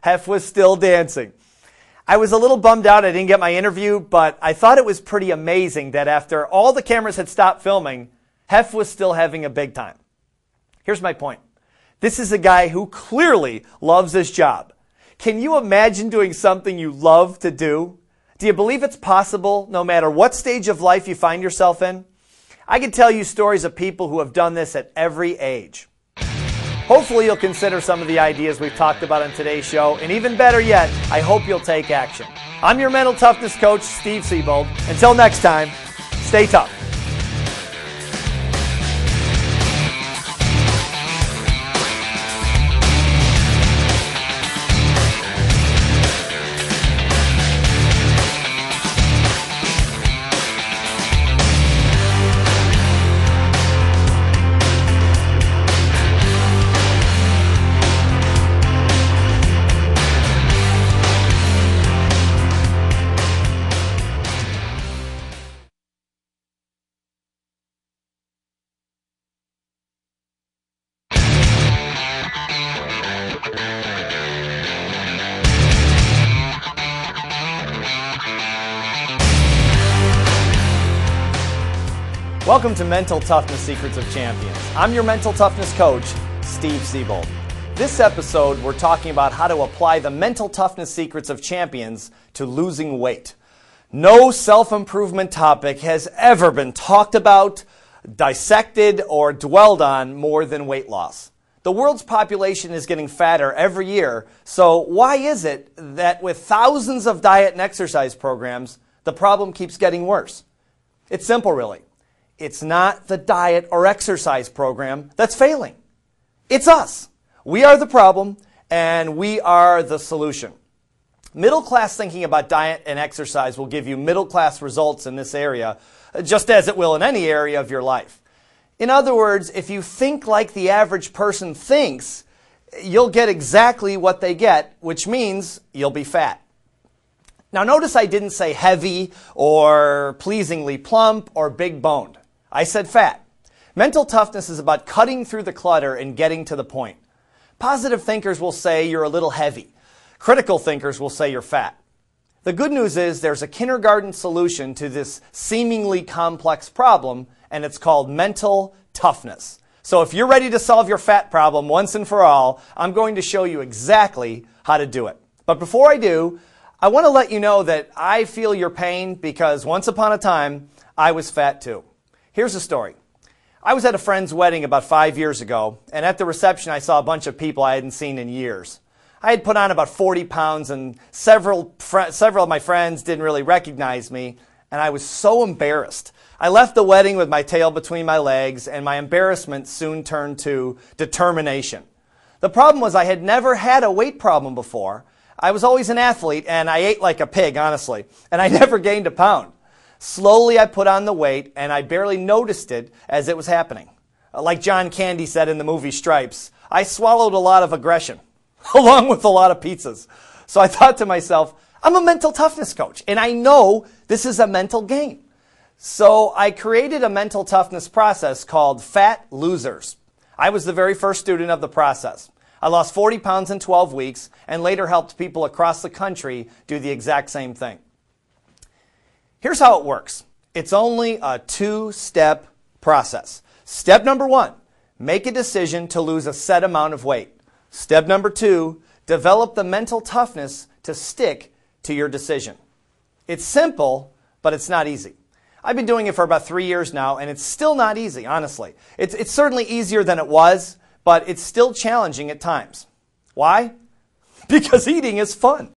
Hef was still dancing. I was a little bummed out I didn't get my interview, but I thought it was pretty amazing that after all the cameras had stopped filming, Hef was still having a big time. Here's my point. This is a guy who clearly loves his job. Can you imagine doing something you love to do? Do you believe it's possible no matter what stage of life you find yourself in? I can tell you stories of people who have done this at every age. Hopefully you'll consider some of the ideas we've talked about on today's show, and even better yet, I hope you'll take action. I'm your mental toughness coach, Steve Siebold. Until next time, stay tough. Welcome to Mental Toughness Secrets of Champions. I'm your mental toughness coach, Steve Siebold. This episode, we're talking about how to apply the mental toughness secrets of champions to losing weight. No self-improvement topic has ever been talked about, dissected, or dwelled on more than weight loss. The world's population is getting fatter every year, so why is it that with thousands of diet and exercise programs, the problem keeps getting worse? It's simple, really. It's not the diet or exercise program that's failing. It's us. We are the problem, and we are the solution. Middle-class thinking about diet and exercise will give you middle-class results in this area, just as it will in any area of your life. In other words, if you think like the average person thinks, you'll get exactly what they get, which means you'll be fat. Now notice I didn't say heavy or pleasingly plump or big boned. I said fat. Mental toughness is about cutting through the clutter and getting to the point. Positive thinkers will say you're a little heavy. Critical thinkers will say you're fat. The good news is there's a kindergarten solution to this seemingly complex problem, and it's called mental toughness. So if you're ready to solve your fat problem once and for all, I'm going to show you exactly how to do it. But before I do, I want to let you know that I feel your pain because once upon a time, I was fat too. Here's the story. I was at a friend's wedding about 5 years ago, and at the reception I saw a bunch of people I hadn't seen in years. I had put on about 40 pounds, and several of my friends didn't really recognize me, and I was so embarrassed. I left the wedding with my tail between my legs, and my embarrassment soon turned to determination. The problem was I had never had a weight problem before. I was always an athlete, and I ate like a pig, honestly, and I never gained a pound. Slowly, I put on the weight, and I barely noticed it as it was happening. Like John Candy said in the movie Stripes, I swallowed a lot of aggression, along with a lot of pizzas. So I thought to myself, I'm a mental toughness coach, and I know this is a mental game. So I created a mental toughness process called Fat Losers. I was the very first student of the process. I lost 40 pounds in 12 weeks, and later helped people across the country do the exact same thing. Here's how it works. It's only a two-step process. Step number 1, make a decision to lose a set amount of weight. Step number 2, develop the mental toughness to stick to your decision. It's simple, but it's not easy. I've been doing it for about 3 years now, and it's still not easy, honestly. It's certainly easier than it was, but it's still challenging at times. Why? Because eating is fun.